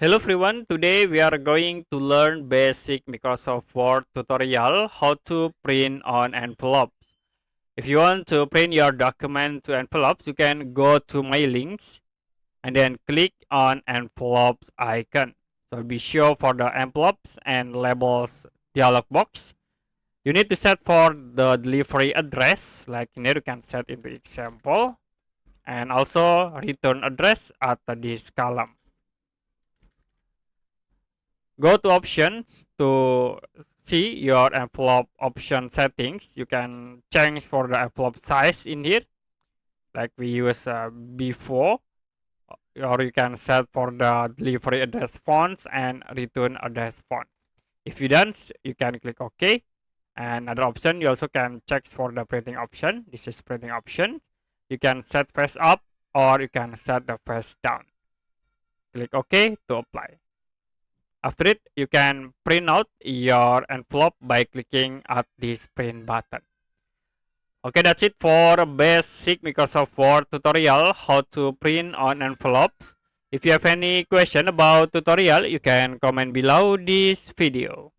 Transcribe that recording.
Hello everyone, today we are going to learn basic Microsoft Word tutorial how to print on envelopes. If you want to print your document to envelopes, you can go to my links and then click on envelopes icon. So be sure for the envelopes and labels dialog box. You need to set for the delivery address, like here you can set into example, and also return address at this column. Go to options to see your envelope option settings. You can change for the envelope size in here like we used before, or you can set for the delivery address fonts and return address font. If you done, you can click OK. And another option, you also can check for the printing option. This is printing option. You can set face up or you can set the face down. Click OK to apply. After it, you can print out your envelope by clicking at this print button. Okay, that's it for basic Microsoft Word tutorial how to print on envelopes. If you have any question about tutorial, you can comment below this video.